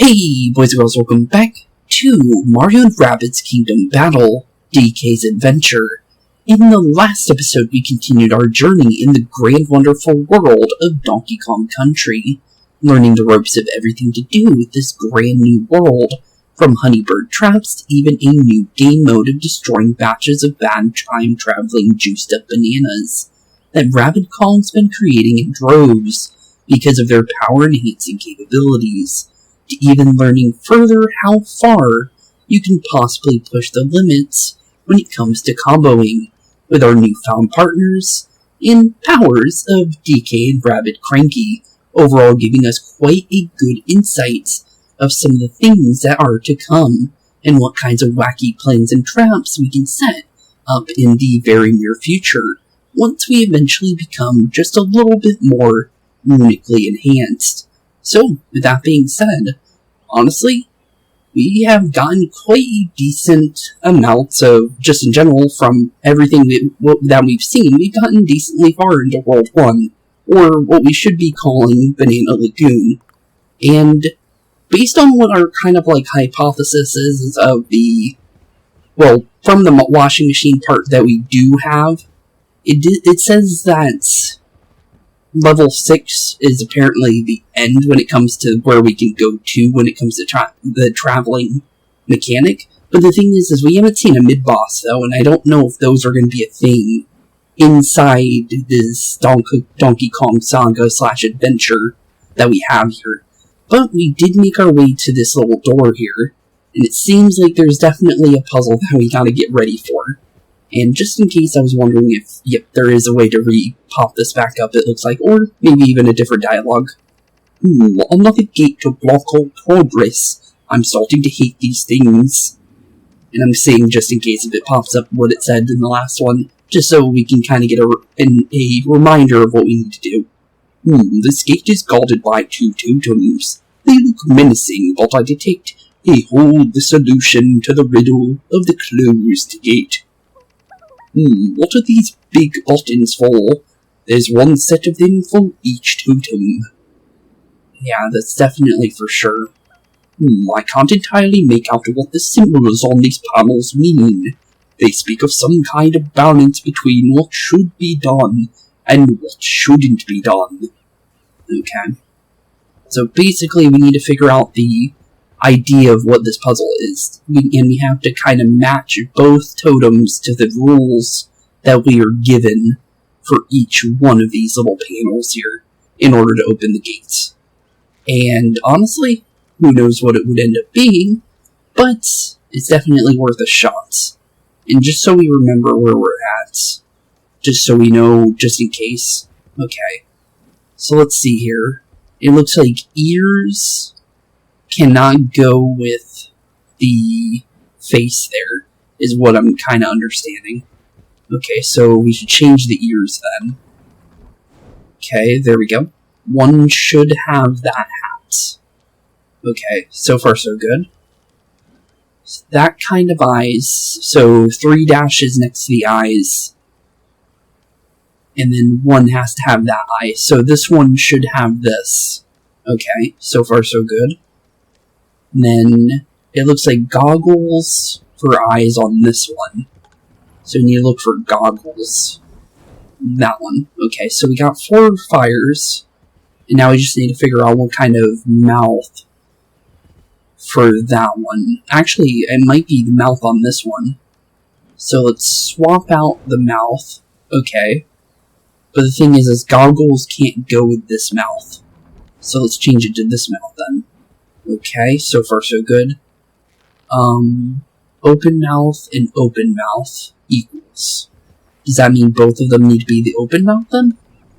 Hey boys and girls, welcome back to Mario and Rabbids Kingdom Battle, DK's Adventure. In the last episode we continued our journey in the grand wonderful world of Donkey Kong Country, learning the ropes of everything to do with this grand new world, from honeybird traps to even a new game mode of destroying batches of bad time-traveling juiced-up bananas that Rabbid Kong's been creating in droves because of their power-enhancing capabilities, to even learning further how far you can possibly push the limits when it comes to comboing with our newfound partners and powers of DK and Rabbid Cranky, overall giving us quite a good insight of some of the things that are to come and what kinds of wacky plans and traps we can set up in the very near future once we eventually become just a little bit more unically enhanced. So, with that being said, honestly, we have gotten quite a decent amounts of, just in general, from everything that we've seen, we've gotten decently far into World 1, or what we should be calling Banana Lagoon. And based on what our kind of hypothesis is of the, well, from the washing machine part that we do have, it says that Level 6 is apparently the end when it comes to where we can go to when it comes to the traveling mechanic. But the thing is we haven't seen a mid-boss, though, and I don't know if those are going to be a thing inside this Donkey Kong saga / adventure that we have here. But we did make our way to this little door here, and it seems like there's definitely a puzzle that we gotta get ready for. And just in case I was wondering if, there is a way to pop this back up, it looks like, or maybe even a different dialogue. Another gate to block all progress. I'm starting to hate these things. And I'm saying just in case if it pops up what it said in the last one, just so we can kind of get a reminder of what we need to do. This gate is guarded by 2 totems. They look menacing, but I detect they hold the solution to the riddle of the closed gate. What are these big buttons for? There's one set of them for each totem. Yeah, that's definitely for sure. I can't entirely make out what the symbols on these panels mean. They speak of some kind of balance between what should be done and what shouldn't be done. Okay. So basically we need to figure out the idea of what this puzzle is, and we have to kind of match both totems to the rules that we are given for each one of these little panels here in order to open the gates. And honestly, who knows what it would end up being, but it's definitely worth a shot. And just so we remember where we're at, just so we know, just in case. Okay, so let's see here. It looks like ears cannot go with the face there, is what I'm kind of understanding. Okay, so we should change the ears then. Okay, there we go. One should have that hat. Okay, so far so good. So that kind of eyes, so 3 dashes next to the eyes, and then one has to have that eye, so this one should have this. Okay, so far so good. And then it looks like goggles for eyes on this one. So we need to look for goggles. That one. Okay, so we got 4 fires. And now we just need to figure out what kind of mouth for that one. Actually, it might be the mouth on this one. So let's swap out the mouth. Okay. But the thing is goggles can't go with this mouth. So let's change it to this mouth then. Okay, so far so good. Open mouth and open mouth equals. Does that mean both of them need to be the open mouth then?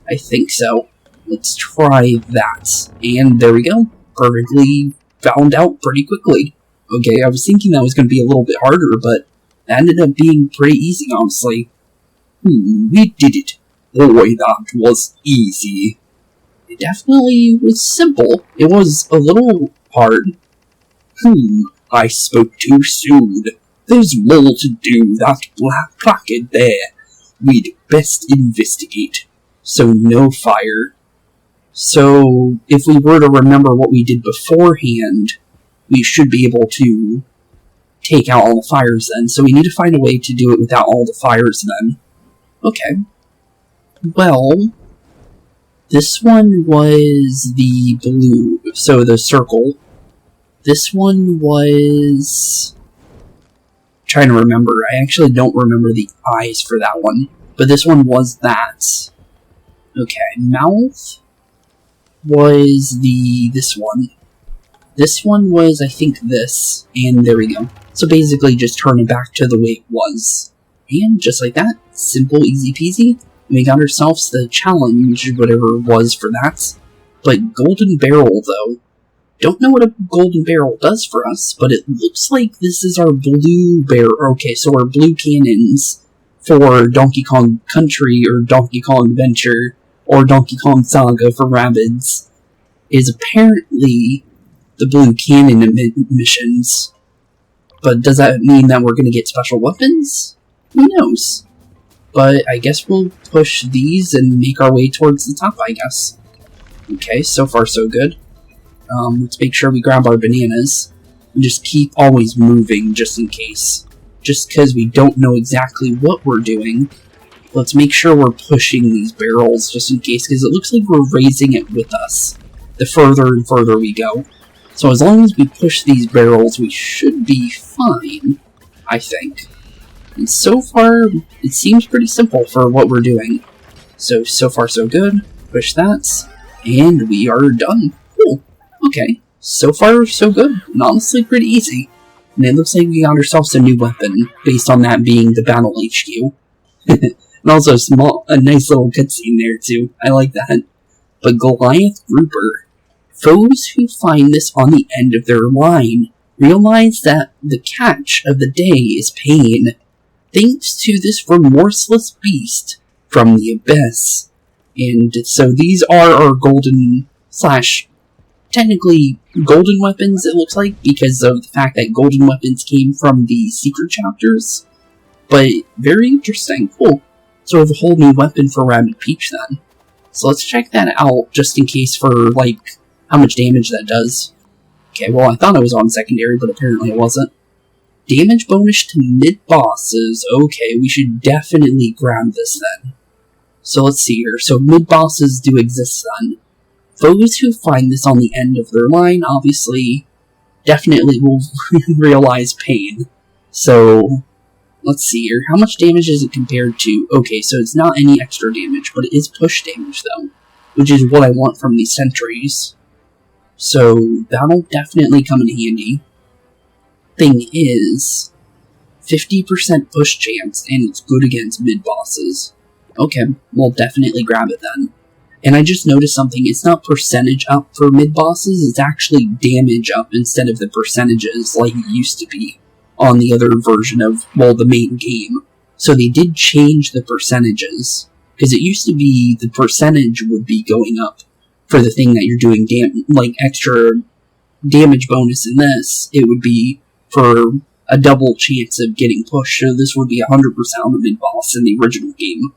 I think so. Let's try that. And there we go. Perfectly found out pretty quickly. Okay, I was thinking that was going to be a little bit harder, but that ended up being pretty easy, honestly. We did it. Boy, that was easy. It definitely was simple. It was a little hard. I spoke too soon. There's more to do. That black placket there. We'd best investigate. So no fire. So if we were to remember what we did beforehand, we should be able to take out all the fires then. So we need to find a way to do it without all the fires then. Okay. Well, this one was the blue, so the circle. This one was... I'm trying to remember. I actually don't remember the eyes for that one. But this one was that. Okay, mouth was this one. This one was, I think, this. And there we go. So basically just turn it back to the way it was. And just like that, simple, easy peasy. We got ourselves the challenge, whatever it was for that. But golden barrel, though. Don't know what a golden barrel does for us, but it looks like this is our blue barrel. Okay, so our blue cannons for Donkey Kong Country, or Donkey Kong Adventure, or Donkey Kong Saga for Rabbids, is apparently the blue cannon missions. But does that mean that we're going to get special weapons? Who knows? But I guess we'll push these and make our way towards the top, I guess. Okay, so far so good. Let's make sure we grab our bananas. And just keep always moving, just in case. Just because we don't know exactly what we're doing. Let's make sure we're pushing these barrels, just in case, because it looks like we're raising it with us. The further and further we go. So as long as we push these barrels, we should be fine, I think. And so far, it seems pretty simple for what we're doing. So far so good. Push that. And we are done. Cool. Okay. So far so good. And honestly pretty easy. And it looks like we got ourselves a new weapon, based on that being the Battle HQ. And also a nice little cutscene there too. I like that. But Goliath Grouper. Foes who find this on the end of their line realize that the catch of the day is pain. Thanks to this remorseless beast from the abyss. And so these are our golden / technically golden weapons, it looks like, because of the fact that golden weapons came from the secret chapters. But very interesting. Cool. So we have a whole new weapon for Rabbid Peach then. So let's check that out, just in case for, like, how much damage that does. Okay, well I thought it was on secondary, but apparently it wasn't. Damage bonus to mid-bosses. Okay, we should definitely grab this then. So let's see here. So mid-bosses do exist then. Foes who find this on the end of their line, obviously, definitely will realize pain. So, let's see here. How much damage is it compared to? Okay, so it's not any extra damage, but it is push damage though, which is what I want from these sentries. So, that'll definitely come in handy. Thing is, 50% push chance, and it's good against mid-bosses. Okay, we'll definitely grab it then. And I just noticed something, it's not percentage up for mid-bosses, it's actually damage up instead of the percentages like it used to be on the other version of, well, the main game. So they did change the percentages, because it used to be the percentage would be going up for the thing that you're doing, like extra damage bonus in this, it would be for a double chance of getting pushed, so this would be 100% on the mid-boss in the original game.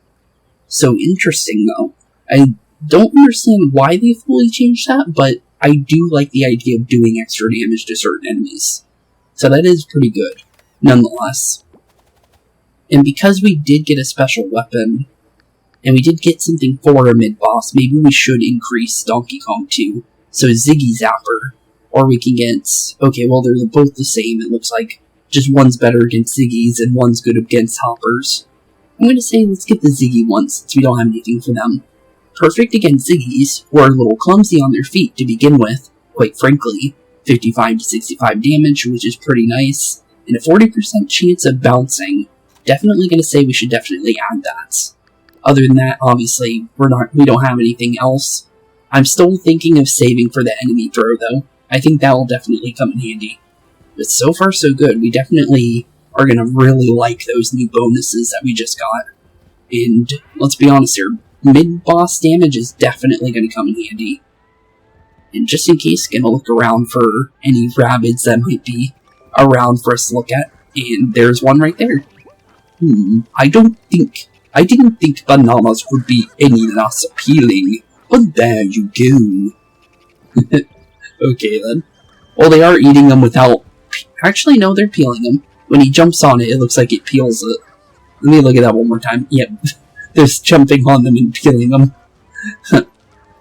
So interesting though. I don't understand why they fully changed that, but I do like the idea of doing extra damage to certain enemies. So that is pretty good, nonetheless. And because we did get a special weapon, and we did get something for a mid-boss, maybe we should increase Donkey Kong 2. So Ziggy Zapper. Or we can get... Okay, well, they're both the same, it looks like. Just one's better against Ziggies, and one's good against Hoppers. I'm going to say let's get the Ziggy ones, since we don't have anything for them. Perfect against Ziggies, who are a little clumsy on their feet to begin with, quite frankly. 55 to 65 damage, which is pretty nice. And a 40% chance of bouncing. Definitely going to say we should definitely add that. Other than that, obviously, we don't have anything else. I'm still thinking of saving for the enemy throw, though. I think that will definitely come in handy. But so far, so good. We definitely are going to really like those new bonuses that we just got. And let's be honest here, mid-boss damage is definitely going to come in handy. And just in case, going to look around for any Rabbids that might be around for us to look at. And there's one right there. I didn't think bananas would be any less appealing. But there you go. Okay then. Well, they are eating them without... Actually, no, they're peeling them. When he jumps on it, it looks like it peels it. Let me look at that one more time. Yep. They're jumping on them and peeling them.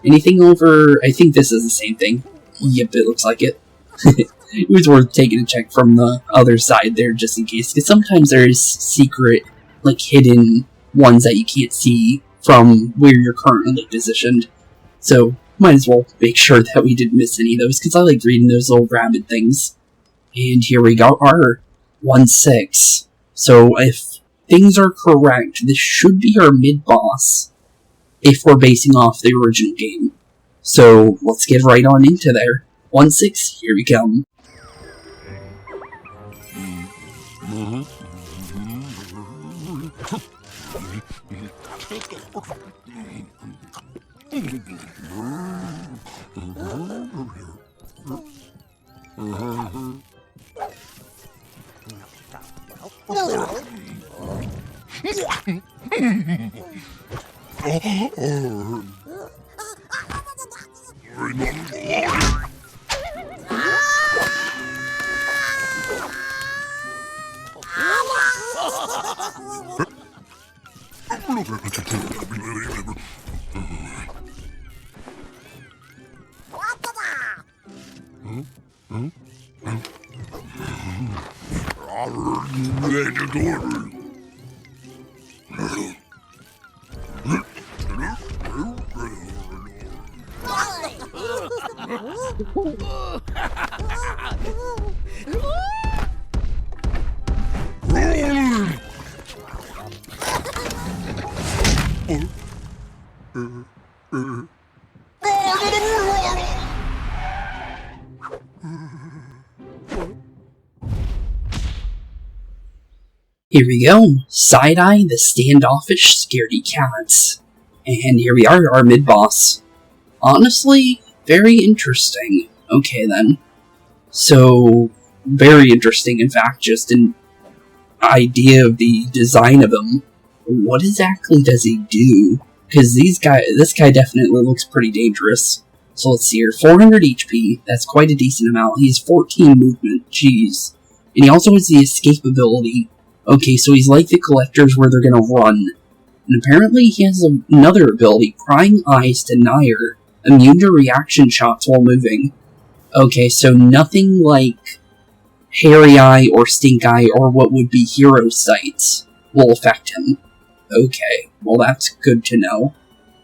Anything over... I think this is the same thing. Yep, it looks like it. It was worth taking a check from the other side there, just in case. Because sometimes there's secret, like, hidden ones that you can't see from where you're currently positioned. So, might as well make sure that we didn't miss any of those, because I like reading those little rabbit things. And here we go, our 1-6. So, if things are correct, this should be our mid-boss, if we're basing off the original game. So, let's get right on into there. 1-6, here we come. Here we go, Side-Eye, the standoffish scaredy cat. And here we are, our mid-boss. Honestly, very interesting. Okay then. So, very interesting, in fact, just an idea of the design of him. What exactly does he do? Because this guy definitely looks pretty dangerous. So let's see here, 400 HP, that's quite a decent amount. He has 14 movement, jeez. And he also has the escape ability. Okay, so he's like the collectors where they're gonna run. And apparently he has another ability, Prying Eyes Denier, immune to reaction shots while moving. Okay, so nothing like Hairy Eye or Stink Eye or what would be Hero Sights will affect him. Okay, well that's good to know.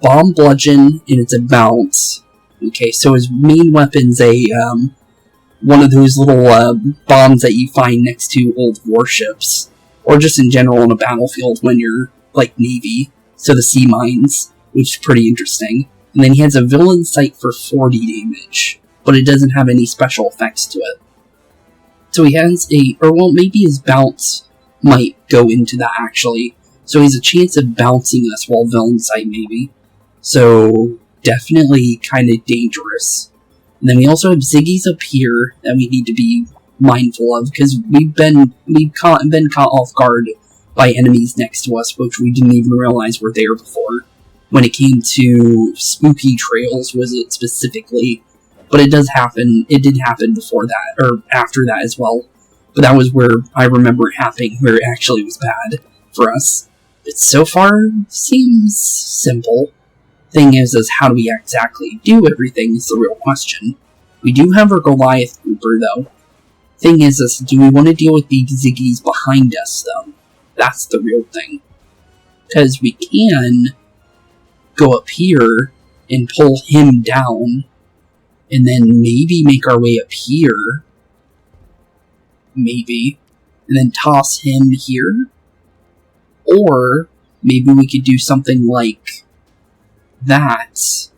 Bomb Bludgeon, and it's a bounce. Okay, so his main weapon's one of those little bombs that you find next to old warships. Or just in general on a battlefield when you're, like, Navy. So the sea mines, which is pretty interesting. And then he has a Villain Sight for 40 damage, but it doesn't have any special effects to it. So he has maybe his bounce might go into that, actually. So he has a chance of bouncing us while Villain Sight, maybe. So, definitely kind of dangerous. And then we also have Ziggy's up here that we need to be mindful of, because we've been caught off guard by enemies next to us, which we didn't even realize were there before. When it came to spooky trails, was it specifically? But it does happen. It did happen before that, or after that as well. But that was where I remember it happening, where it actually was bad for us. But so far, seems simple. Thing is how do we exactly do everything is the real question. We do have our Goliath Grouper, though. Thing is do we want to deal with the Ziggies behind us, though? That's the real thing. Because we can go up here and pull him down, and then maybe make our way up here. Maybe. And then toss him here. Or maybe we could do something like that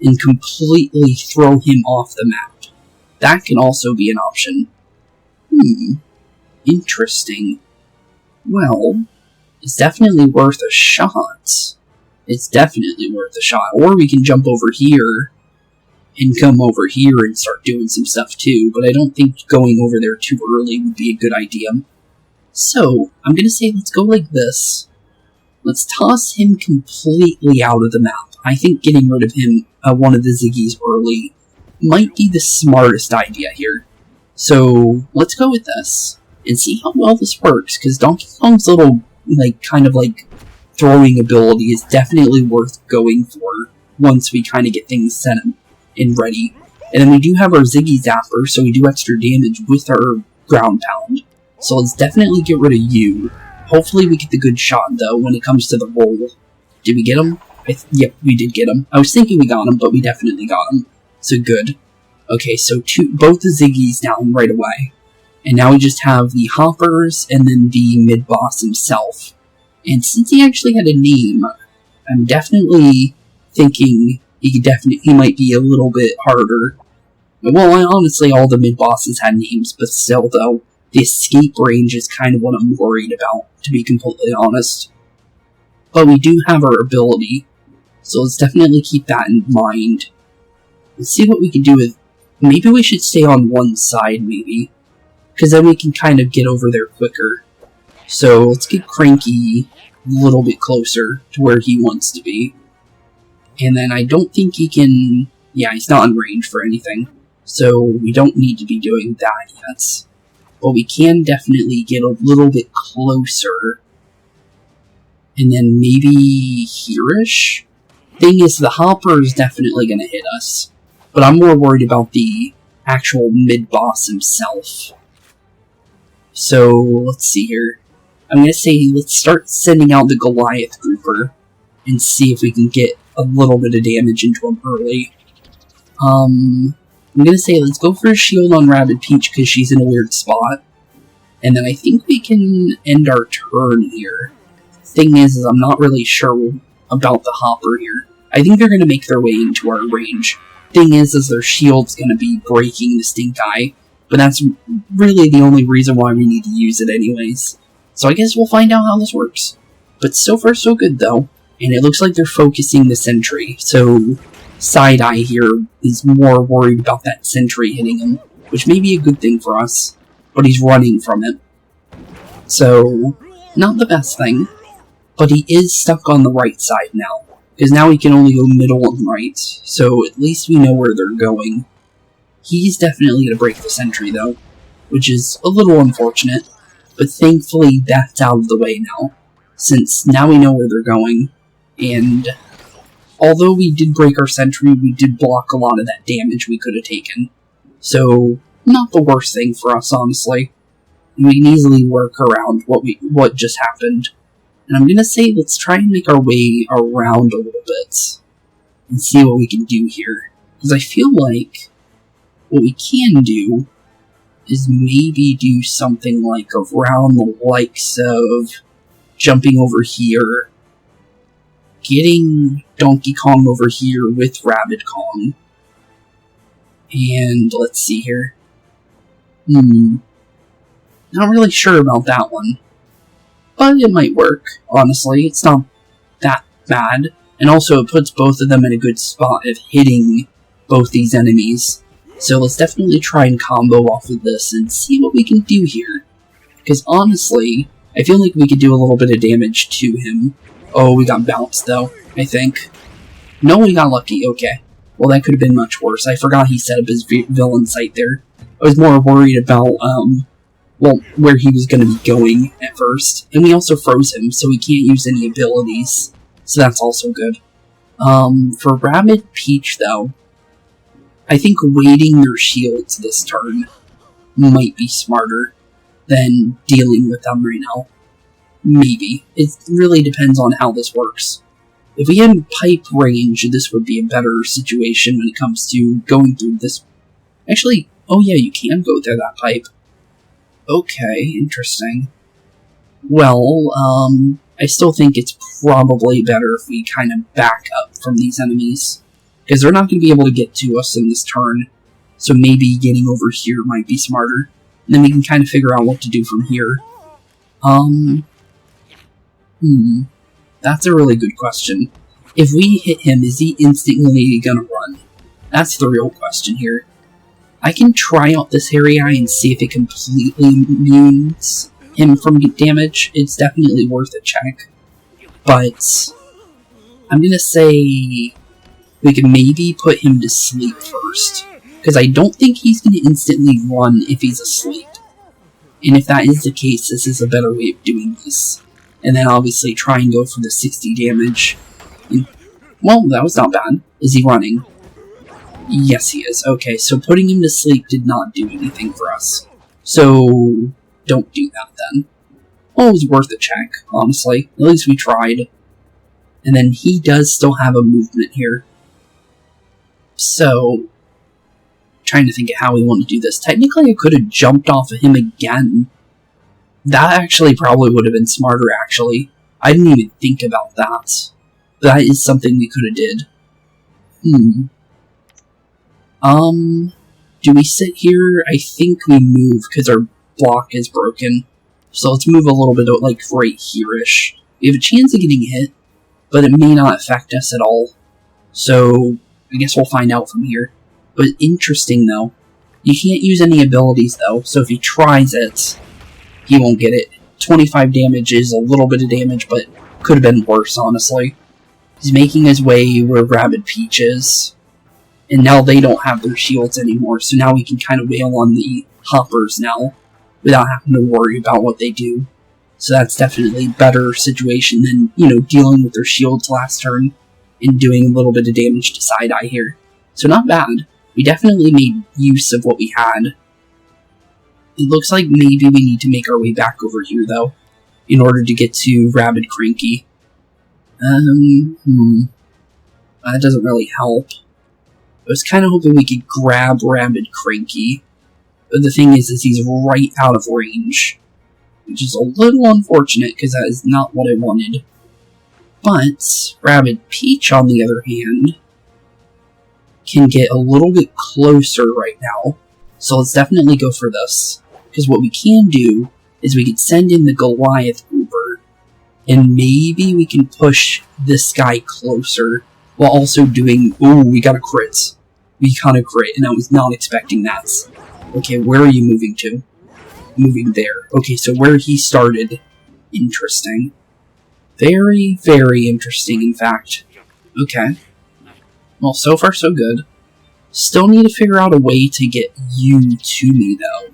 and completely throw him off the map. That can also be an option. Interesting. Well, it's definitely worth a shot. It's definitely worth a shot. Or we can jump over here and come over here and start doing some stuff too, but I don't think going over there too early would be a good idea. So, I'm gonna say let's go like this. Let's toss him completely out of the map. I think getting rid of him, one of the Ziggies early, might be the smartest idea here. So let's go with this and see how well this works, because Donkey Kong's little, kind of throwing ability is definitely worth going for once we kind of get things set and ready. And then we do have our Ziggy Zapper, so we do extra damage with our Ground Pound. So let's definitely get rid of you. Hopefully we get the good shot, though, when it comes to the roll. Did we get him? Yep, we did get him. I was thinking we got him, but we definitely got him. So good. Okay, so both the Ziggies down right away. And now we just have the Hoppers and then the mid-boss himself. And since he actually had a name, I'm definitely thinking he might be a little bit harder. Well, honestly, all the mid-bosses had names, but still, though, the escape range is kind of what I'm worried about, to be completely honest. But we do have our ability, so let's definitely keep that in mind. Let's see what we can do with... Maybe we should stay on one side, maybe. Because then we can kind of get over there quicker. So let's get Cranky a little bit closer to where he wants to be. And then I don't think he can... Yeah, he's not in range for anything. So we don't need to be doing that yet. But we can definitely get a little bit closer. And then maybe here-ish? Thing is, the Hopper is definitely going to hit us. But I'm more worried about the actual mid-boss himself. So, let's see here. I'm going to say, let's start sending out the Goliath Grouper. And see if we can get a little bit of damage into him early. I'm going to say, let's go for a shield on Rabbid Peach, because she's in a weird spot. And then I think we can end our turn here. Thing is I'm not really sure about the Hopper here. I think they're going to make their way into our range. Thing is their shield's going to be breaking the Stink Eye, but that's really the only reason why we need to use it anyways. So I guess we'll find out how this works. But so far so good though, and it looks like they're focusing the sentry, so Side Eye here is more worried about that sentry hitting him, which may be a good thing for us, but he's running from it. So, not the best thing, but he is stuck on the right side now. Because now he can only go middle and right, so at least we know where they're going. He's definitely going to break the sentry, though, which is a little unfortunate, but thankfully that's out of the way now, since now we know where they're going, and although we did break our sentry, we did block a lot of that damage we could have taken. So, not the worst thing for us, honestly. We can easily work around what just happened. And I'm going to say let's try and make our way around a little bit and see what we can do here. Because I feel like what we can do is maybe do something like around the likes of jumping over here, getting Donkey Kong over here with Rabbid Kong, and let's see here. Not really sure about that one. But it might work, honestly. It's not that bad. And also, it puts both of them in a good spot of hitting both these enemies. So let's definitely try and combo off of this and see what we can do here. Because honestly, I feel like we could do a little bit of damage to him. Oh, we got bounced though, I think. No, we got lucky, okay. Well, that could have been much worse. I forgot he set up his villain site there. I was more worried about, well, where he was going to be going at first. And we also froze him, so he can't use any abilities. So that's also good. For Rabbid Peach, though, I think waiting their shields this turn might be smarter than dealing with them right now. Maybe. It really depends on how this works. If we had pipe range, this would be a better situation when it comes to going through this. Actually, oh yeah, you can go through that pipe. Okay, interesting. Well, I still think it's probably better if we kind of back up from these enemies. Because they're not going to be able to get to us in this turn. So maybe getting over here might be smarter. And then we can kind of figure out what to do from here. That's a really good question. If we hit him, is he instantly gonna run? That's the real question here. I can try out this Hairy Eye and see if it completely immunes him from damage. It's definitely worth a check. But I'm gonna say we can maybe put him to sleep first. Because I don't think he's going to instantly run if he's asleep. And if that is the case, this is a better way of doing this. And then obviously try and go for the 60 damage. And, well, that was not bad. Is he running? Yes, he is. Okay, so putting him to sleep did not do anything for us. So, don't do that then. Well, it was worth a check, honestly. At least we tried. And then he does still have a movement here. So, trying to think of how we want to do this. Technically, I could have jumped off of him again. That actually probably would have been smarter, actually. I didn't even think about that. That is something we could have did. Do we sit here? I think we move, because our block is broken. So let's move a little bit, like, right here-ish. We have a chance of getting hit, but it may not affect us at all. So, I guess we'll find out from here. But interesting, though. You can't use any abilities, though, so if he tries it, he won't get it. 25 damage is a little bit of damage, but could have been worse, honestly. He's making his way where Rabbid Peach is. And now they don't have their shields anymore, so now we can kind of wail on the hoppers now, without having to worry about what they do. So that's definitely a better situation than, you know, dealing with their shields last turn, and doing a little bit of damage to side-eye here. So not bad. We definitely made use of what we had. It looks like maybe we need to make our way back over here, though, in order to get to Rabbid Cranky. That doesn't really help. I was kind of hoping we could grab Rabbid Cranky, but the thing is he's right out of range, which is a little unfortunate, because that is not what I wanted. But Rabbid Peach, on the other hand, can get a little bit closer right now, so let's definitely go for this. Because what we can do is we can send in the Goliath Grouper, and maybe we can push this guy closer, while also doing... Ooh, we got a crit. We got a crit, and I was not expecting that. Okay, where are you moving to? Moving there. Okay, so where he started. Interesting. Very, very interesting, in fact. Okay. Well, so far so good. Still need to figure out a way to get you to me, though.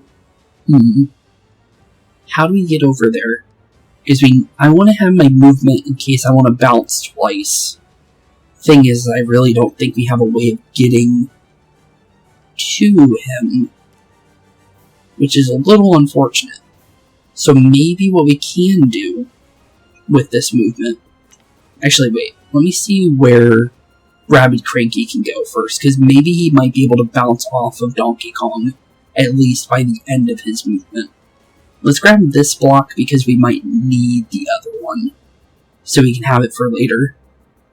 How do we get over there? Because I want to have my movement in case I want to bounce twice. Thing is, I really don't think we have a way of getting to him, which is a little unfortunate. So maybe what we can do with this movement... Actually, wait. Let me see where Rabbid Cranky can go first, because maybe he might be able to bounce off of Donkey Kong, at least by the end of his movement. Let's grab this block, because we might need the other one, so we can have it for later.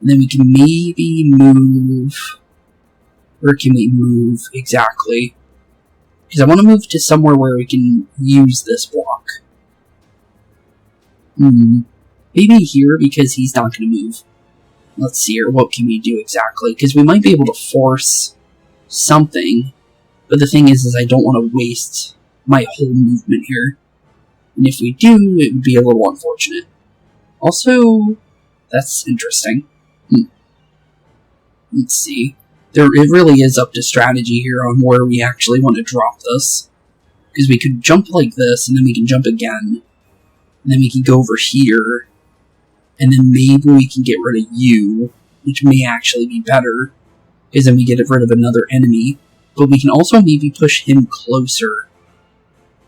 And then we can maybe move... Where can we move exactly? Because I want to move to somewhere where we can use this block. Maybe here, because he's not going to move. Let's see here, what can we do exactly? Because we might be able to force something. But the thing is I don't want to waste my whole movement here. And if we do, it would be a little unfortunate. Also, that's interesting. Let's see. It really is up to strategy here on where we actually want to drop this. Because we could jump like this, and then we can jump again. And then we can go over here. And then maybe we can get rid of you, which may actually be better. Because then we get rid of another enemy. But we can also maybe push him closer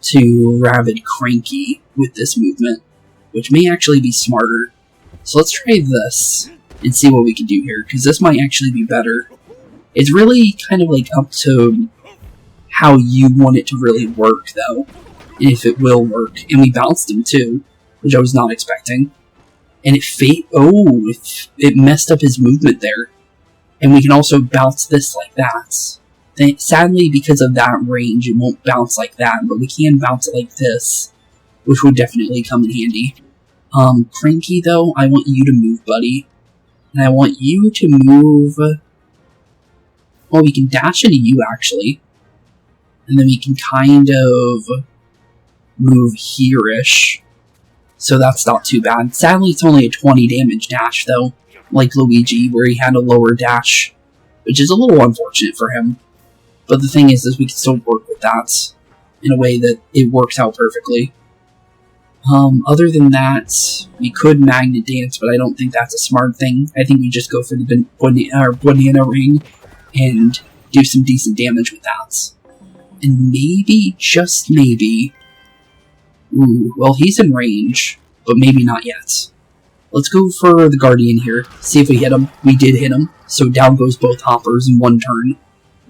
to Rabbid Cranky with this movement, which may actually be smarter. So let's try this and see what we can do here, because this might actually be better. It's really kind of like up to how you want it to really work, though, and if it will work. And we bounced him too, which I was not expecting. And it messed up his movement there. And we can also bounce this like that. Sadly, because of that range, it won't bounce like that, but we can bounce it like this, which would definitely come in handy. Cranky, though, I want you to move, buddy. And I want you to move... Well, we can dash into you, actually. And then we can kind of move here-ish. So that's not too bad. Sadly, it's only a 20 damage dash, though. Like Luigi, where he had a lower dash. Which is a little unfortunate for him. But the thing is we can still work with that in a way that it works out perfectly. Other than that, we could Magnet Dance, but I don't think that's a smart thing. I think we just go for the banana ring and do some decent damage with that. And maybe, just maybe... Ooh, well, he's in range, but maybe not yet. Let's go for the Guardian here, see if we hit him. We did hit him, so down goes both hoppers in one turn.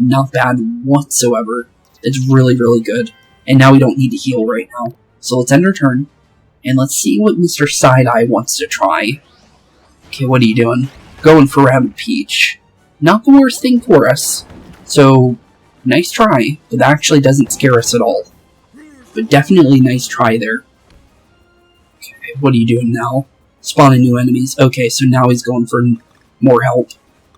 Not bad whatsoever. It's really, really good. And now we don't need to heal right now. So let's end our turn, and let's see what Mr. Side-Eye wants to try. Okay, what are you doing? Going for Rabbid Peach. Not the worst thing for us. So, nice try, but that actually doesn't scare us at all. But definitely nice try there. Okay, what are you doing now? Spawning new enemies. Okay, so now he's going for more help,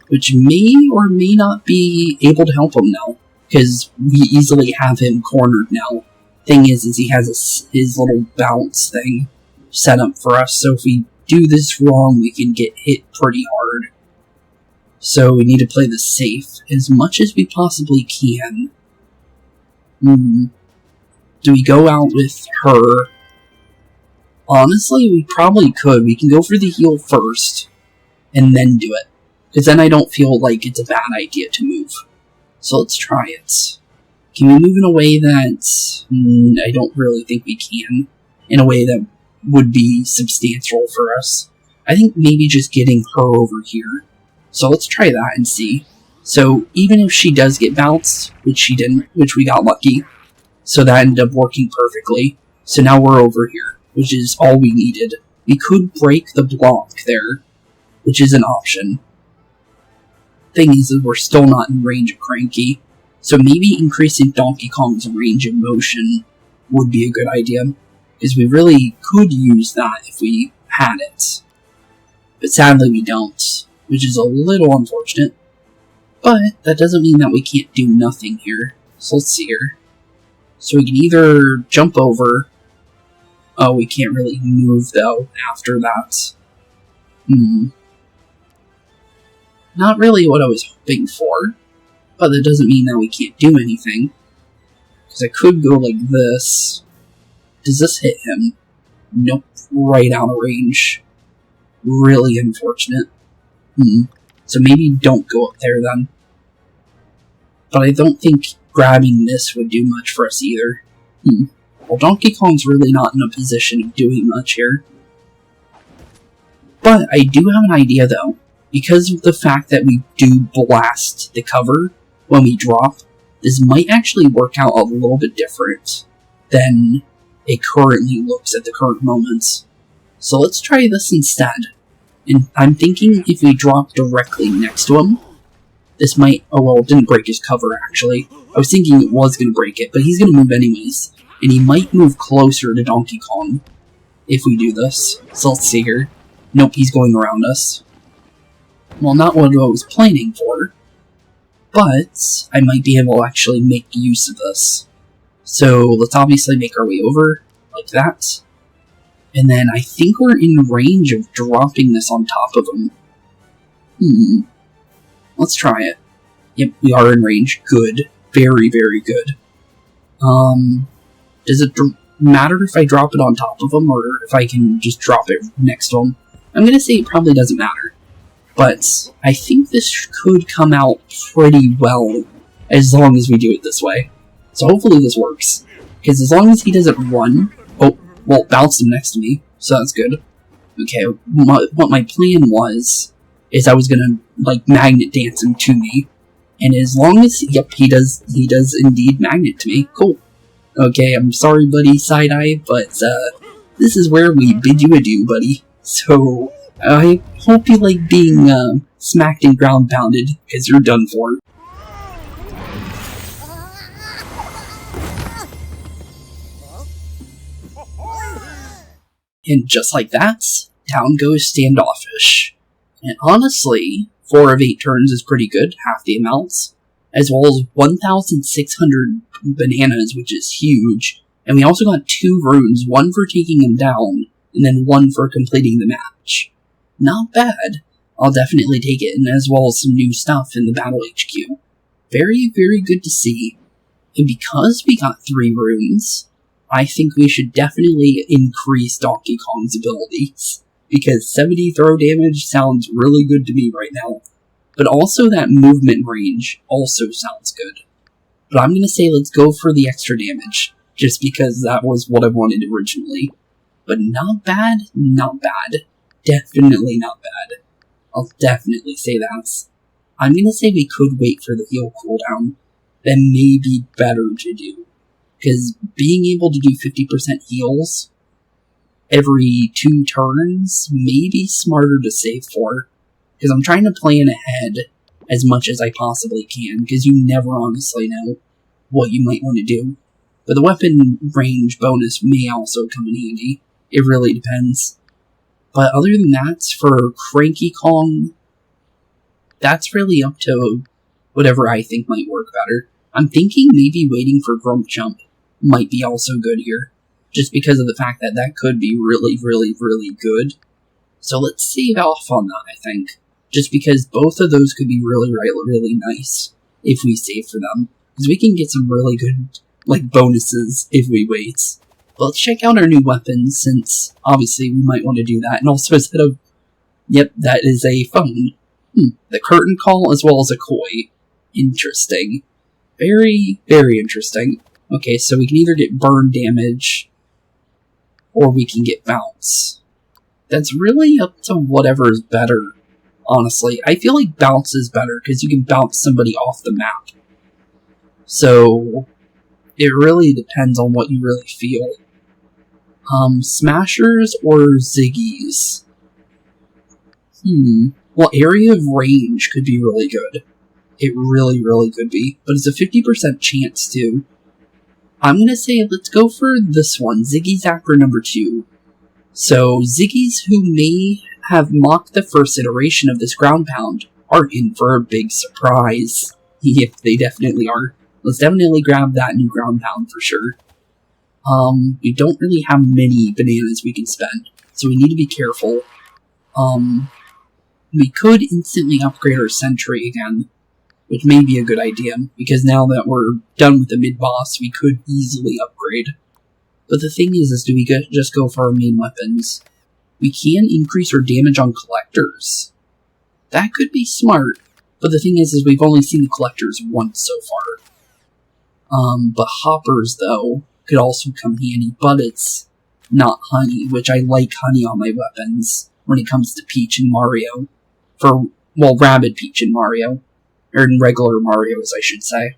which may or may not be able to help him now, because we easily have him cornered now. Thing is he has his little bounce thing set up for us, so if we do this wrong, we can get hit pretty hard. So we need to play this safe as much as we possibly can. Do we go out with her? Honestly, we probably could. We can go for the heal first, and then do it. Because then I don't feel like it's a bad idea to move. So let's try it. Can we move in a way that... I don't really think we can. In a way that would be substantial for us. I think maybe just getting her over here. So let's try that and see. So even if she does get bounced, which she didn't, which we got lucky. So that ended up working perfectly. So now we're over here, which is all we needed. We could break the block there, which is an option. Thing is we're still not in range of Cranky, so maybe increasing Donkey Kong's range of motion would be a good idea, because we really could use that if we had it. But sadly we don't, which is a little unfortunate. But that doesn't mean that we can't do nothing here. So let's see here. So we can either jump over. Oh, we can't really move though after that. Not really what I was hoping for, but that doesn't mean that we can't do anything. Because I could go like this. Does this hit him? Nope, right out of range. Really unfortunate. So maybe don't go up there then. But I don't think grabbing this would do much for us either. Well, Donkey Kong's really not in a position of doing much here. But I do have an idea though. Because of the fact that we do blast the cover when we drop, this might actually work out a little bit different than it currently looks at the current moments. So let's try this instead. And I'm thinking if we drop directly next to him, this might... Oh, well, it didn't break his cover, actually. I was thinking it was going to break it, but he's going to move anyways. And he might move closer to Donkey Kong if we do this. So let's see here. Nope, he's going around us. Well, not what I was planning for, but I might be able to actually make use of this. So let's obviously make our way over, like that. And then I think we're in range of dropping this on top of him. Let's try it. Yep, we are in range. Good. Very, very good. Does it matter if I drop it on top of him, or if I can just drop it next to him? I'm gonna say it probably doesn't matter. But I think this could come out pretty well as long as we do it this way. So hopefully this works. Because as long as he doesn't run... Oh, well, bounced him next to me, so that's good. Okay, what my plan was, is I was gonna, like, magnet dance him to me. And as long as... Yep, he does indeed magnet to me. Cool. Okay, I'm sorry, buddy, Side-Eye, but this is where we bid you adieu, buddy. So... I hope you like being smacked and ground pounded, because you're done for. And just like that, down goes Standoffish. And honestly, 4 of 8 turns is pretty good, half the amounts, as well as 1,600 bananas, which is huge. And we also got 2 runes, 1 for taking him down, and then 1 for completing the match. Not bad. I'll definitely take it, and as well as some new stuff in the Battle HQ. Very, very good to see. And because we got 3 runes, I think we should definitely increase Donkey Kong's abilities. Because 70 throw damage sounds really good to me right now. But also that movement range also sounds good. But I'm going to say let's go for the extra damage. Just because that was what I wanted originally. But not bad, not bad. Definitely not bad. I'll definitely say that. I'm going to say we could wait for the heal cooldown. That may be better to do. Because being able to do 50% heals every 2 turns may be smarter to save for. Because I'm trying to plan ahead as much as I possibly can. Because you never honestly know what you might want to do. But the weapon range bonus may also come in handy. It really depends. But other than that, for Cranky Kong, that's really up to whatever I think might work better. I'm thinking maybe waiting for Grump Jump might be also good here. Just because of the fact that that could be really, really, really good. So let's save off on that, I think. Just because both of those could be really, really, really nice if we save for them. Because we can get some really good, bonuses if we wait. But let's check out our new weapons, since obviously we might want to do that. And also instead of, yep, that is a phone. The curtain call as well as a koi. Interesting. Very, very interesting. Okay, so we can either get burn damage, or we can get bounce. That's really up to whatever is better, honestly. I feel like bounce is better, because you can bounce somebody off the map. So, it really depends on what you really feel. Smashers or Ziggies? Well, area of range could be really good. It really, really could be. But it's a 50% chance too. I'm going to say let's go for this one, Ziggy Zapper number 2. So, Ziggies who may have mocked the first iteration of this ground pound are in for a big surprise. Yep, they definitely are. Let's definitely grab that new ground pound for sure. We don't really have many bananas we can spend, so we need to be careful. We could instantly upgrade our sentry again, which may be a good idea, because now that we're done with the mid-boss, we could easily upgrade. But the thing is do we just go for our main weapons? We can increase our damage on collectors. That could be smart, but the thing is we've only seen the collectors once so far. But hoppers, though, could also come handy, but it's not honey, which I like honey on my weapons when it comes to Peach and Mario. Rabbid Peach and Mario. Or in regular Mario, as I should say.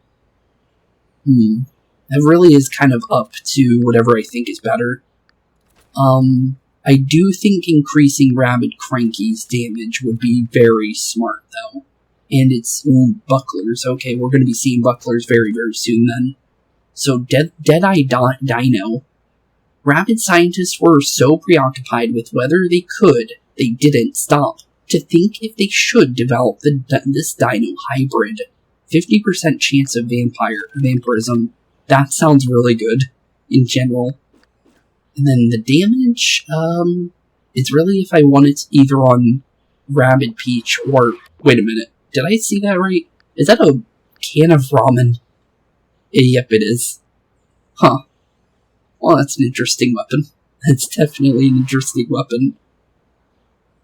That really is kind of up to whatever I think is better. I do think increasing Rabbid Cranky's damage would be very smart, though. And it's, bucklers. Okay, we're going to be seeing bucklers very, very soon, then. So, Deadeye Dino. Rabbid scientists were so preoccupied with whether they could, they didn't stop to think if they should develop this dino hybrid. 50% chance of vampirism. That sounds really good, in general. And then the damage, it's really if I want it either on Rabbid Peach or... Wait a minute, did I see that right? Is that a can of ramen? Yep, it is. Huh. Well, that's an interesting weapon. That's definitely an interesting weapon.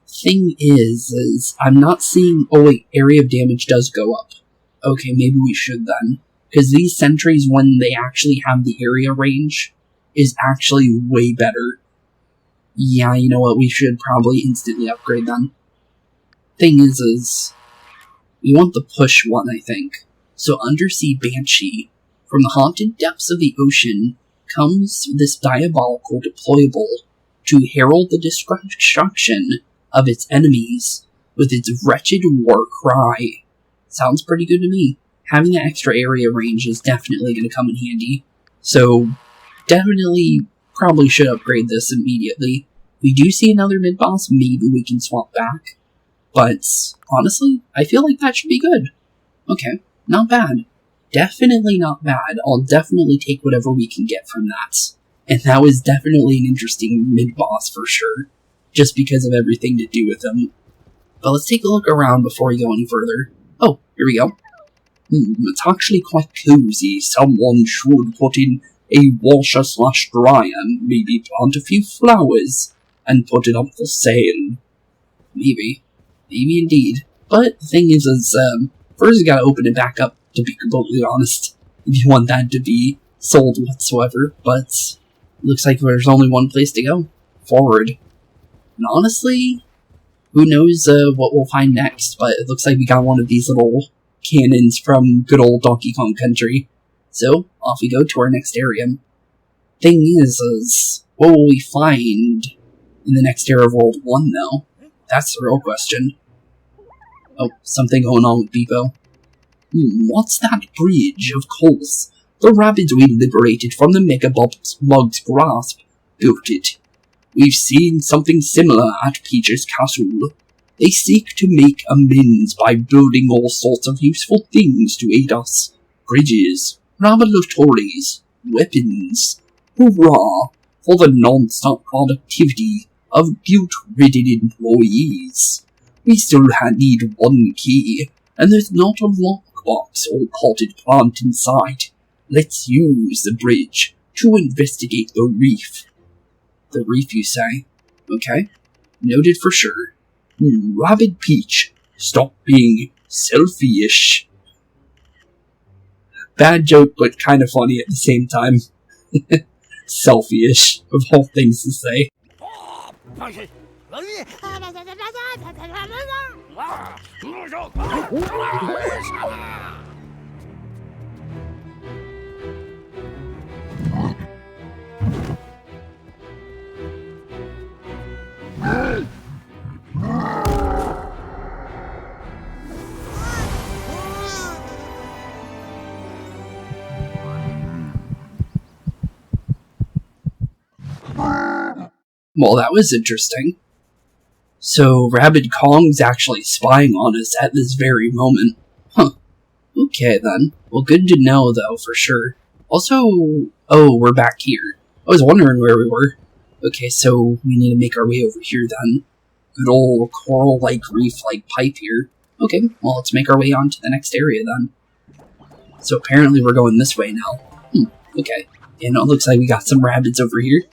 Thing is I'm not seeing... Oh wait, area of damage does go up. Okay, maybe we should then. Because these sentries, when they actually have the area range, is actually way better. Yeah, you know what, we should probably instantly upgrade them. Thing is we want the push one, I think. So Undersea Banshee. From the haunted depths of the ocean comes this diabolical deployable to herald the destruction of its enemies with its wretched war cry. Sounds pretty good to me. Having that extra area range is definitely going to come in handy. So, definitely probably should upgrade this immediately. We do see another mid-boss, maybe we can swap back. But, honestly, I feel like that should be good. Okay, not bad. Definitely not bad. I'll definitely take whatever we can get from that. And that was definitely an interesting mid-boss for sure. Just because of everything to do with him. But let's take a look around before we go any further. Oh, here we go. It's actually quite cozy. Someone should put in a washer/dryer and maybe plant a few flowers and put it up for sale. Maybe. Maybe indeed. But the thing is first you gotta open it back up, to be completely honest, if you want that to be sold whatsoever, but looks like there's only one place to go. Forward. And honestly, who knows what we'll find next, but it looks like we got one of these little cannons from good old Donkey Kong Country. So, off we go to our next area. Thing is what will we find in the next area of World 1, though? That's the real question. Oh, something going on with BeepO. What's that bridge? Of course. The Rabbids we liberated from the Megabug's grasp built it. We've seen something similar at Peach's castle. They seek to make amends by building all sorts of useful things to aid us. Bridges, laboratories, weapons. Hurrah for the non-stop productivity of guilt-ridden employees. We still need one key, and there's not a lockbox or potted plant in sight. Let's use the bridge to investigate the reef. The reef, you say? Okay. Noted for sure. Rabbid Peach, stop being selfish. Bad joke, but kind of funny at the same time. Selfish, of all things to say. Well, that was interesting. So, Rabbid Kong's actually spying on us at this very moment. Huh. Okay, then. Well, good to know, though, for sure. Also, oh, we're back here. I was wondering where we were. Okay, so we need to make our way over here, then. Good old coral-like reef-like pipe here. Okay, well, let's make our way on to the next area, then. So, apparently we're going this way now. Okay. And it looks like we got some rabbits over here.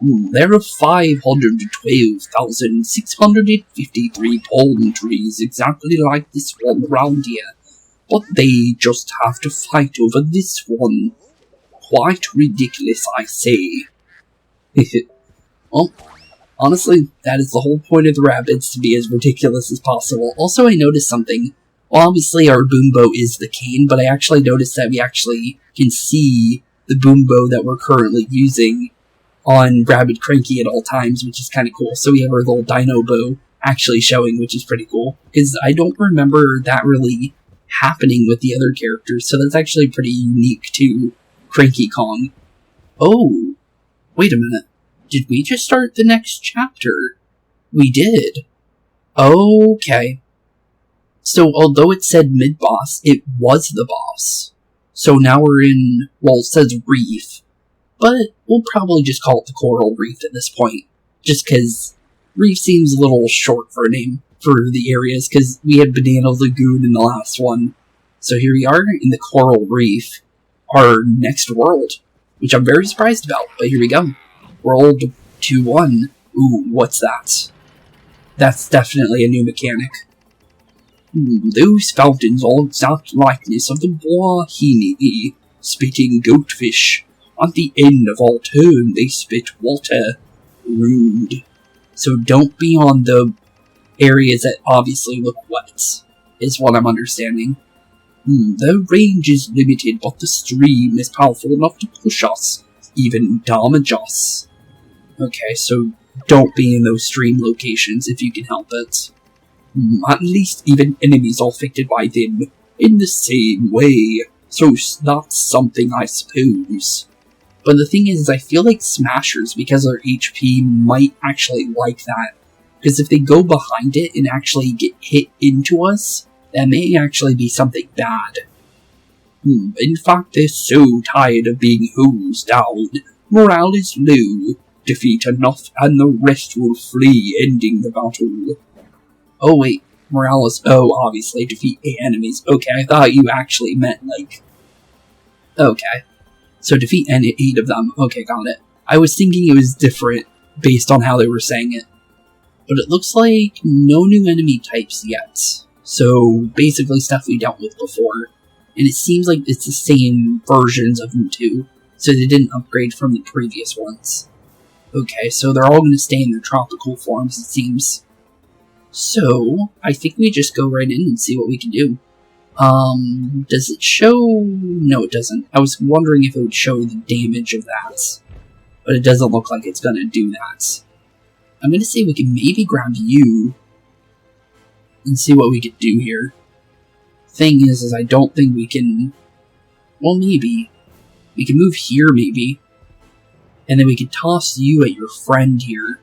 There are 512,653 palm trees exactly like this one around here, but they just have to fight over this one. Quite ridiculous, I say. Well, honestly, that is the whole point of the Rabbids, to be as ridiculous as possible. Also, I noticed something. Well, obviously our boombo is the cane, but I actually noticed that we actually can see the boombo that we're currently using on Rabbid Cranky at all times, which is kind of cool. So we have our little dino bow actually showing, which is pretty cool. Because I don't remember that really happening with the other characters, so that's actually pretty unique to Cranky Kong. Oh, wait a minute. Did we just start the next chapter? We did. Okay. So although it said mid-boss, it was the boss. So now we're in, well, it says reef. But we'll probably just call it the Coral Reef at this point. Just because reef seems a little short for a name for the areas, because we had Banana Lagoon in the last one. So here we are in the Coral Reef, our next world, which I'm very surprised about, but here we go. World 2-1. Ooh, what's that? That's definitely a new mechanic. Those fountains are exact likeness of the Boahini, spitting goatfish. At the end of all turn, they spit water. Rude. So don't be on the areas that obviously look wet, is what I'm understanding. The range is limited, but the stream is powerful enough to push us, even damage us. Okay, so don't be in those stream locations if you can help it. At least even enemies are affected by them in the same way, so that's something, I suppose. But the thing is, I feel like Smashers, because of their HP, might actually like that. Because if they go behind it and actually get hit into us, that may actually be something bad. In fact, they're so tired of being hosed down. Morale is low. Defeat enough and the rest will flee, ending the battle. Oh wait, Morale is, oh, obviously, defeat 8 enemies. Okay, I thought you actually meant, like... Okay. So defeat 8 of them. Okay, got it. I was thinking it was different based on how they were saying it. But it looks like no new enemy types yet. So basically stuff we dealt with before. And it seems like it's the same versions of them too. So they didn't upgrade from the previous ones. Okay, so they're all going to stay in their tropical forms, it seems. So, I think we just go right in and see what we can do. Does it show... No, it doesn't. I was wondering if it would show the damage of that. But it doesn't look like it's going to do that. I'm going to say we can maybe grab you and see what we could do here. Thing is I don't think we can... Well, maybe. We can move here, maybe. And then we can toss you at your friend here,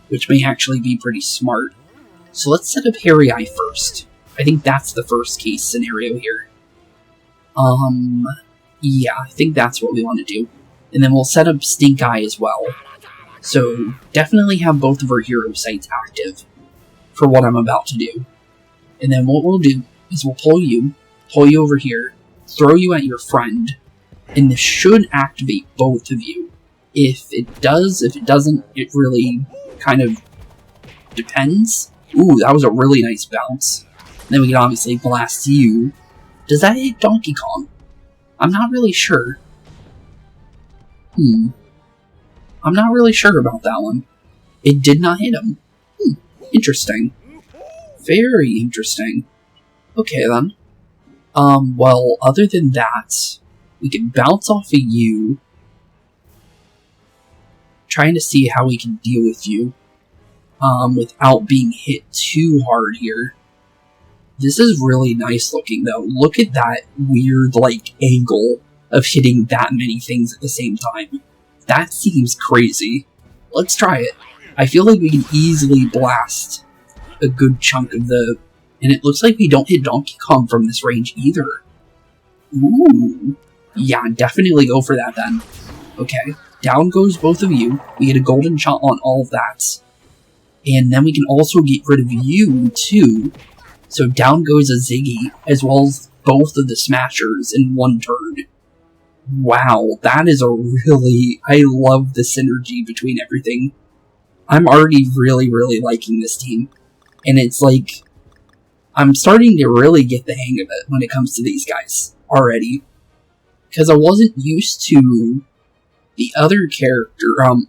which may actually be pretty smart. So let's set up Hairy Eye first. I think that's the first case scenario here. Yeah, I think that's what we want to do. And then we'll set up Stink Eye as well. So definitely have both of our hero sites active for what I'm about to do. And then what we'll do is we'll pull you over here, throw you at your friend, and this should activate both of you. If it does, if it doesn't, it really kind of depends. Ooh, that was a really nice bounce. And then we can obviously blast you. Does that hit Donkey Kong? I'm not really sure. I'm not really sure about that one. It did not hit him. Interesting. Very interesting. Okay then. Well, other than that, we can bounce off of you. Trying to see how we can deal with you without being hit too hard here. This is really nice looking though. Look at that weird like angle of hitting that many things at the same time. That seems crazy. Let's try it. I feel like we can easily blast a good chunk of the... And it looks like we don't hit Donkey Kong from this range either. Ooh. Yeah, definitely go for that then. Okay. Down goes both of you. We get a golden shot on all of that. And then we can also get rid of you, too. So down goes a Ziggy, as well as both of the Smashers in one turn. Wow, that is a really... I love the synergy between everything. I'm already really, really liking this team. And it's like... I'm starting to really get the hang of it when it comes to these guys already. Because I wasn't used to the other character,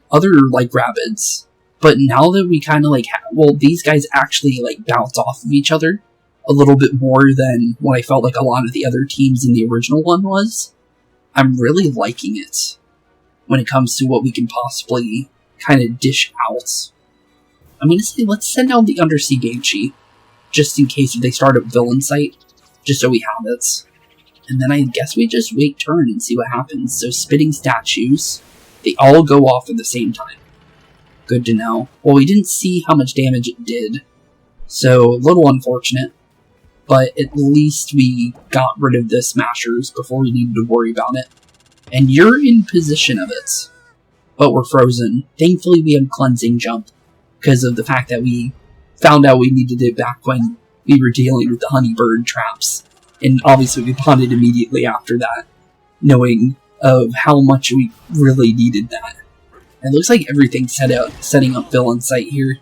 other, like, Rabbids. But now that we kind of, like, well, these guys actually, like, bounce off of each other a little bit more than what I felt like a lot of the other teams in the original one was. I'm really liking it when it comes to what we can possibly kind of dish out. I'm going to say, let's send out the Undersea Banshee, just in case if they start up Villain Sight, just so we have it. And then I guess we just wait turn and see what happens. So spitting statues, they all go off at the same time. Good to know. Well, we didn't see how much damage it did, so a little unfortunate. But at least we got rid of the Smashers before we needed to worry about it. And you're in position of it. But we're frozen. Thankfully we have Cleansing Jump, because of the fact that we found out we needed it back when we were dealing with the Honeybird traps. And obviously we bonded immediately after that, knowing of how much we really needed that. It looks like everything's setting up Villain Sight here.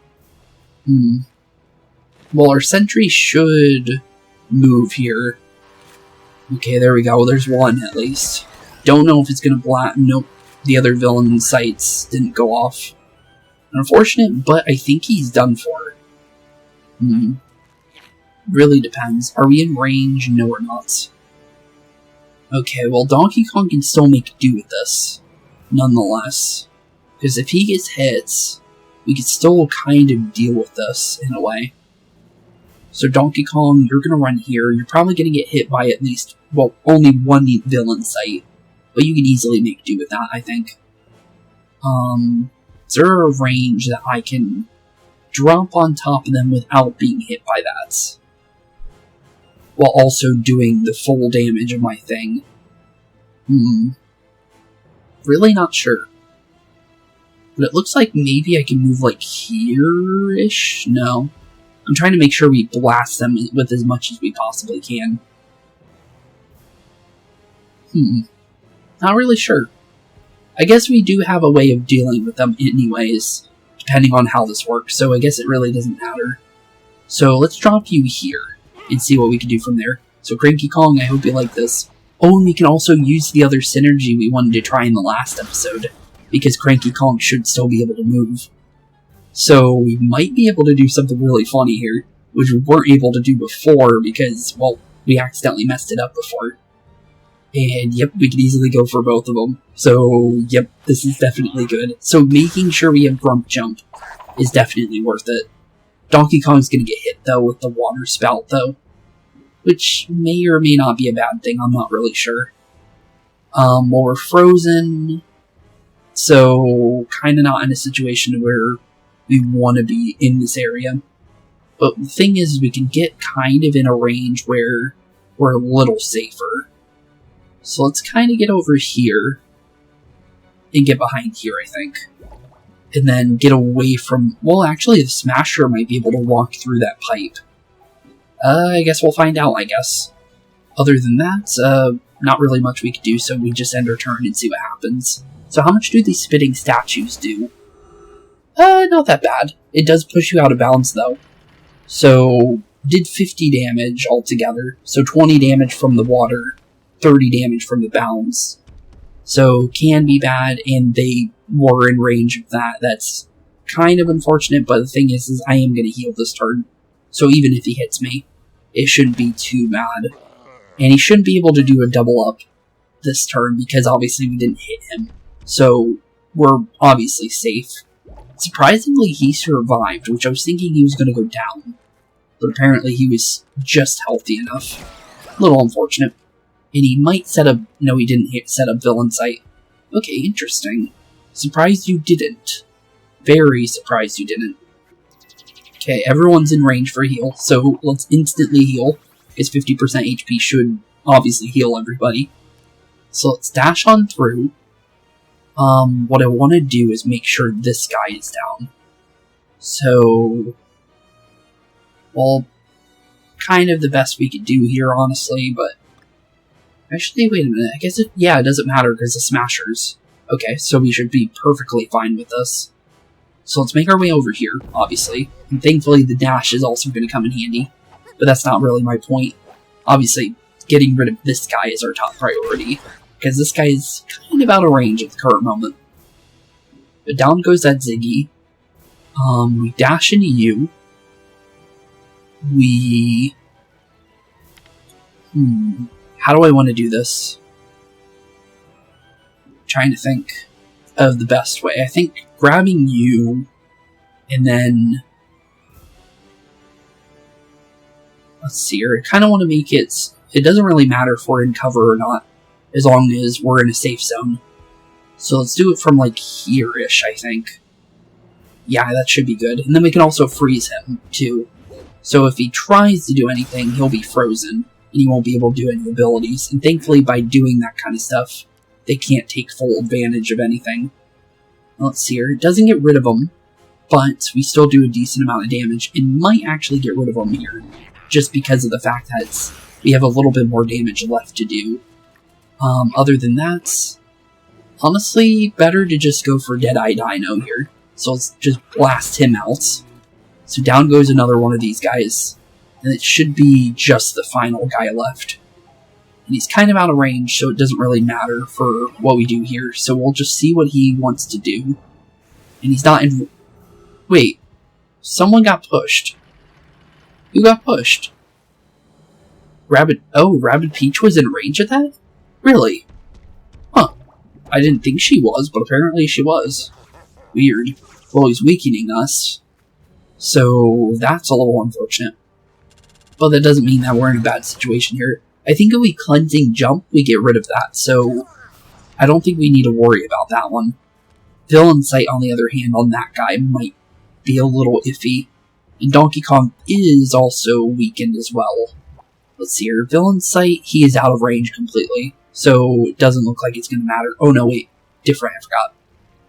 Well, our sentry should move here. Okay, there we go. There's one, at least. Don't know if it's gonna blast... Nope. The other Villain Sights didn't go off. Unfortunate, but I think he's done for. Really depends. Are we in range? No, we're not. Okay, well, Donkey Kong can still make do with this, nonetheless. Because if he gets hit, we can still kind of deal with this, in a way. So Donkey Kong, you're going to run here. You're probably going to get hit by at least, well, only one Villain Sight. But you can easily make do with that, I think. Is there a range that I can drop on top of them without being hit by that? While also doing the full damage of my thing. Really not sure. But it looks like maybe I can move like here-ish? No. I'm trying to make sure we blast them with as much as we possibly can. Not really sure. I guess we do have a way of dealing with them anyways, depending on how this works, so I guess it really doesn't matter. So let's drop you here and see what we can do from there. So Cranky Kong, I hope you like this. Oh, and we can also use the other synergy we wanted to try in the last episode, because Cranky Kong should still be able to move. So we might be able to do something really funny here, which we weren't able to do before because, well, we accidentally messed it up before. And yep, we could easily go for both of them. So yep, this is definitely good. So making sure we have Grump Jump is definitely worth it. Donkey Kong's gonna get hit though with the water spout though, which may or may not be a bad thing, I'm not really sure. Well, we're frozen, so kinda not in a situation where we want to be in this area. But the thing is, we can get kind of in a range where we're a little safer. So let's kind of get over here and get behind here, I think. And then get away from... Well, actually, the Smasher might be able to walk through that pipe. I guess we'll find out, I guess. Other than that, not really much we could do, so we just end our turn and see what happens. So how much do these spitting statues do? Not that bad. It does push you out of bounds, though. So, did 50 damage altogether. So 20 damage from the water, 30 damage from the bounds. So, can be bad, and they were in range of that. That's kind of unfortunate, but the thing is I am going to heal this turn. So even if he hits me, it shouldn't be too bad. And he shouldn't be able to do a double up this turn, because obviously we didn't hit him. So, we're obviously safe. Surprisingly, he survived, which I was thinking he was going to go down. But apparently he was just healthy enough. A little unfortunate. And he might set up... No, he didn't set up Villain Sight. Okay, interesting. Surprised you didn't. Very surprised you didn't. Okay, everyone's in range for heal, so let's instantly heal. His 50% HP should obviously heal everybody. So let's dash on through. What I want to do is make sure this guy is down. So, well, kind of the best we could do here, honestly, but... Actually, wait a minute, I guess it doesn't matter because of Smashers. Okay, so we should be perfectly fine with this. So let's make our way over here, obviously. And thankfully the dash is also going to come in handy. But that's not really my point. Obviously, getting rid of this guy is our top priority. Because this guy is kind of out of range at the current moment. But down goes that Ziggy. We dash into you. We... How do I want to do this? I'm trying to think of the best way. I think grabbing you, and then... Let's see here. I kind of want to make it... It doesn't really matter if we're in cover or not, as long as we're in a safe zone. So let's do it from, like, here-ish, I think. Yeah, that should be good. And then we can also freeze him, too. So if he tries to do anything, he'll be frozen, and he won't be able to do any abilities. And thankfully, by doing that kind of stuff, they can't take full advantage of anything. Let's see here. It doesn't get rid of them, but we still do a decent amount of damage, and might actually get rid of them here, just because of the fact that we have a little bit more damage left to do. Other than that, honestly, better to just go for Deadeye Dino here. So let's just blast him out. So down goes another one of these guys, and it should be just the final guy left. And he's kind of out of range, so it doesn't really matter for what we do here. So we'll just see what he wants to do. And he's not in... Wait, someone got pushed. Who got pushed? Rabbid... Oh, Rabbid Peach was in range of that? Really? Huh. I didn't think she was, but apparently she was. Weird. Well, he's weakening us. So that's a little unfortunate. But that doesn't mean that we're in a bad situation here. I think if we Cleansing Jump, we get rid of that, so I don't think we need to worry about that one. Villain Sight, on the other hand, on that guy might be a little iffy. And Donkey Kong is also weakened as well. Let's see here. Villain Sight, he is out of range completely, so it doesn't look like it's going to matter. Oh no, wait. Different, I forgot.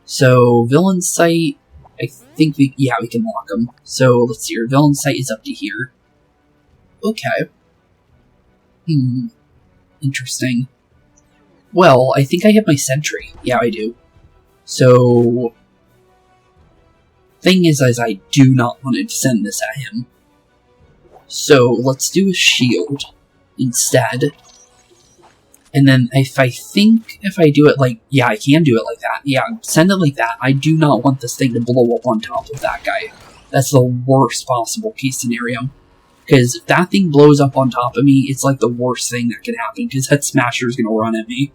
So, Villain Sight, I think we can lock them. So, let's see, our villain sight is up to here. Okay. Interesting. Well, I think I have my sentry. Yeah, I do. So, thing is I do not want to send this at him. So, let's do a shield instead. And then if I do it like, yeah, I can do it like that. Yeah, send it like that. I do not want this thing to blow up on top of that guy. That's the worst possible case scenario. Because if that thing blows up on top of me, it's like the worst thing that can happen. Because that Smasher is going to run at me.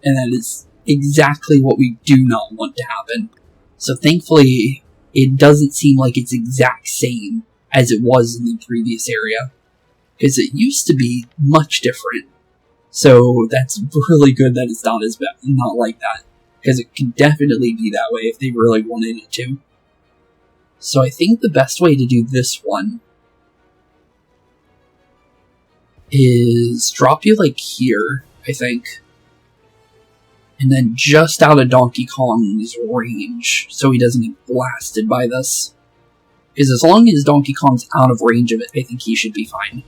And that is exactly what we do not want to happen. So thankfully, it doesn't seem like it's exact same as it was in the previous area. Because it used to be much different. So that's really good that it's not as bad, not like that. Because it can definitely be that way if they really wanted it to. So I think the best way to do this one is drop you like here, I think. And then just out of Donkey Kong's range, so he doesn't get blasted by this. Because as long as Donkey Kong's out of range of it, I think he should be fine.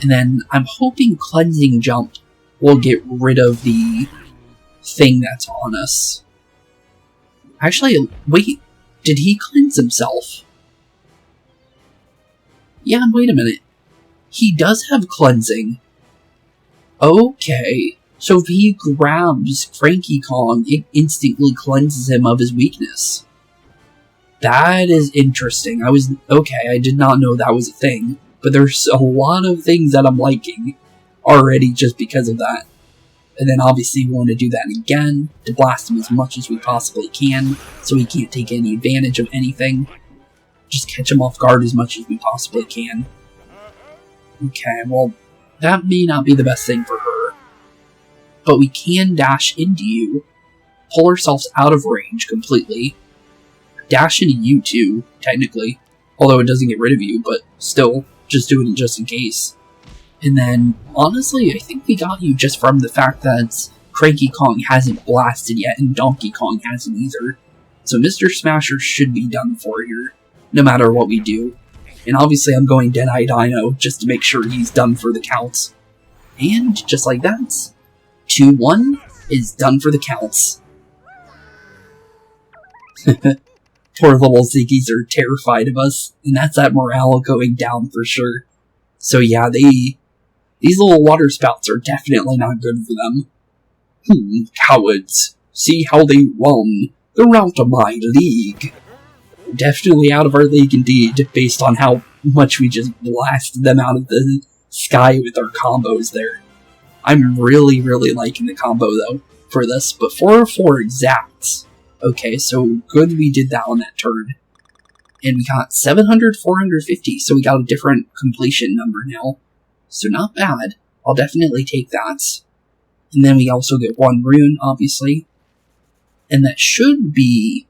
And then I'm hoping Cleansing Jump will get rid of the thing that's on us. Actually, wait, did he cleanse himself? Yeah, wait a minute. He does have cleansing. Okay, so if he grabs Cranky Kong, it instantly cleanses him of his weakness. That is interesting. I did not know that was a thing. But there's a lot of things that I'm liking already just because of that. And then obviously we want to do that again to blast him as much as we possibly can so he can't take any advantage of anything. Just catch him off guard as much as we possibly can. Okay, well, that may not be the best thing for her. But we can dash into you, pull ourselves out of range completely, dash into you too, technically. Although it doesn't get rid of you, but still. Just doing it just in case. And then, honestly, I think we got you just from the fact that Cranky Kong hasn't blasted yet, and Donkey Kong hasn't either. So Mr. Smasher should be done for here, no matter what we do. And obviously I'm going Dead-Eye Dino, just to make sure he's done for the counts. And, just like that, 2-1 is done for the counts. Poor little Ziggies are terrified of us, and that's that morale going down for sure. So yeah, these little water spouts are definitely not good for them. Cowards. See how they run. They're out of my league. Definitely out of our league indeed, based on how much we just blasted them out of the sky with our combos there. I'm really, really liking the combo though, for this, but 404 exacts. Okay, so good we did that on that turn. And we got 700, 450, so we got a different completion number now. So not bad. I'll definitely take that. And then we also get 1 rune, obviously. And that should be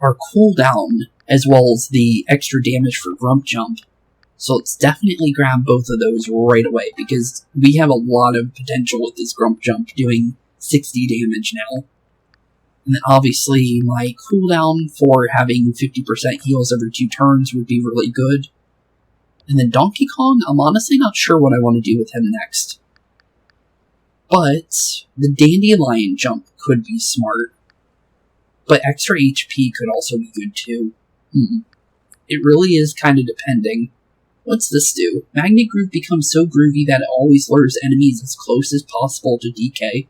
our cooldown, as well as the extra damage for Grump Jump. So let's definitely grab both of those right away, because we have a lot of potential with this Grump Jump doing 60 damage now. And then obviously my cooldown for having 50% heals every 2 turns would be really good. And then Donkey Kong, I'm honestly not sure what I want to do with him next. But the Dandelion Jump could be smart. But extra HP could also be good too. It really is kind of depending. What's this do? Magnet Groove becomes so groovy that it always lures enemies as close as possible to DK.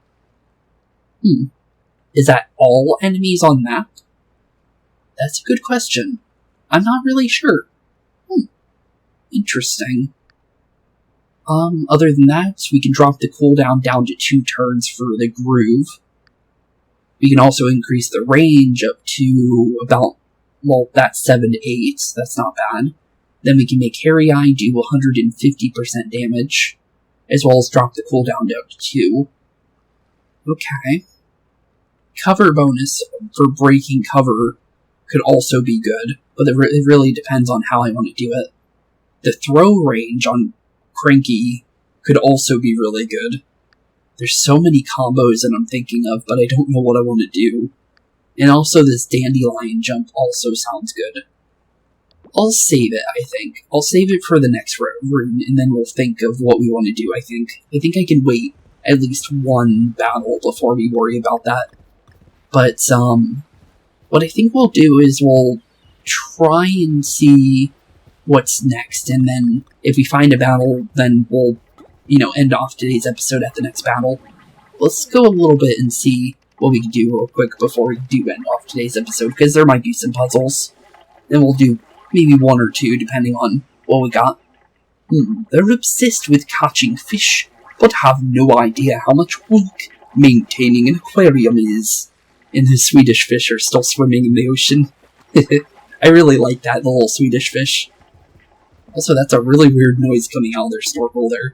Is that all enemies on map? That's a good question. I'm not really sure. Interesting. Other than that, we can drop the cooldown down to 2 turns for the groove. We can also increase the range up to about, well, that's 7 to 8. That's not bad. Then we can make Hairy Eye do 150% damage, as well as drop the cooldown down to 2. Okay. Cover bonus for breaking cover could also be good, but it really depends on how I want to do it. The throw range on Cranky could also be really good. There's so many combos that I'm thinking of, but I don't know what I want to do. And also this dandelion jump also sounds good. I'll save it, I think. I'll save it for the next room, and then we'll think of what we want to do, I think. I think I can wait at least one battle before we worry about that. But, what I think we'll do is we'll try and see what's next, and then if we find a battle, then we'll, end off today's episode at the next battle. Let's go a little bit and see what we can do real quick before we do end off today's episode, because there might be some puzzles. Then we'll do maybe one or two, depending on what we got. They're obsessed with catching fish, but have no idea how much work maintaining an aquarium is. And the Swedish fish are still swimming in the ocean. I really like that, the little Swedish fish. Also, that's a really weird noise coming out of their snorkel there.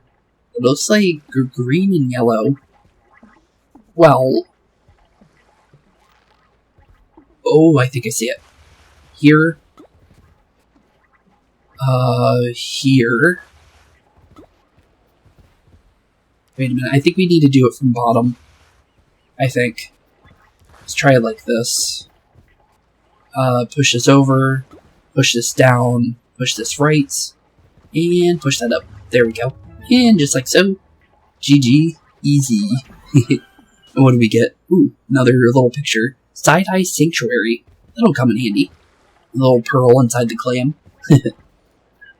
It looks like green and yellow. Well... Oh, I think I see it. Here. Here. Wait a minute, I think we need to do it from bottom. I think. Let's try it like this. Push this over, push this down, push this right, and push that up. There we go. And just like so. GG. Easy. And what do we get? Ooh, another little picture. Side-Eye Sanctuary. That'll come in handy. A little pearl inside the clam.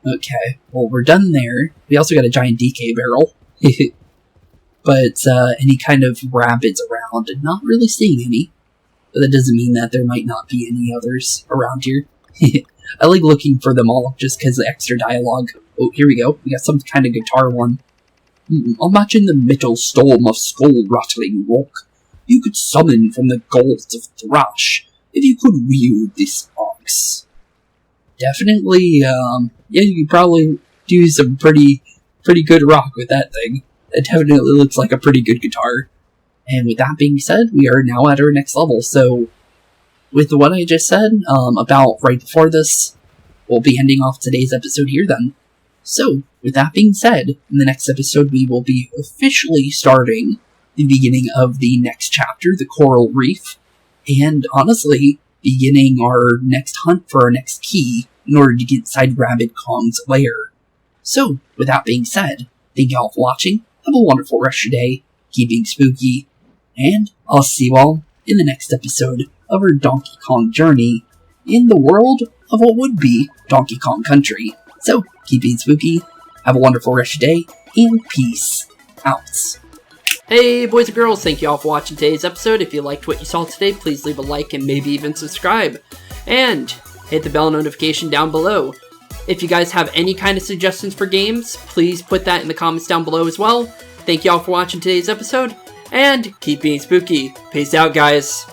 Okay, well, we're done there. We also got a giant DK barrel. But any kind of rabbits around, and not really seeing any. But that doesn't mean that there might not be any others around here. I like looking for them all, just because of the extra dialogue. Oh, here we go. We got some kind of guitar one. Imagine the metal storm of skull-rattling rock you could summon from the gulls of thrash if you could wield this axe. Definitely, yeah, you could probably do some pretty good rock with that thing. It definitely looks like a pretty good guitar. And with that being said, we are now at our next level. So, with what I just said, about right before this, we'll be ending off today's episode here then. So, with that being said, in the next episode we will be officially starting the beginning of the next chapter, the Coral Reef, and honestly, beginning our next hunt for our next key in order to get inside Rabbid Kong's lair. So, with that being said, thank you all for watching, have a wonderful rest of your day, keep being spooky, and I'll see you all in the next episode of our Donkey Kong journey in the world of what would be Donkey Kong Country. So, keep being spooky, have a wonderful rest of your day, and peace out. Hey boys and girls, thank you all for watching today's episode. If you liked what you saw today, please leave a like and maybe even subscribe. And hit the bell notification down below. If you guys have any kind of suggestions for games, please put that in the comments down below as well. Thank you all for watching today's episode, and keep being spooky. Peace out, guys.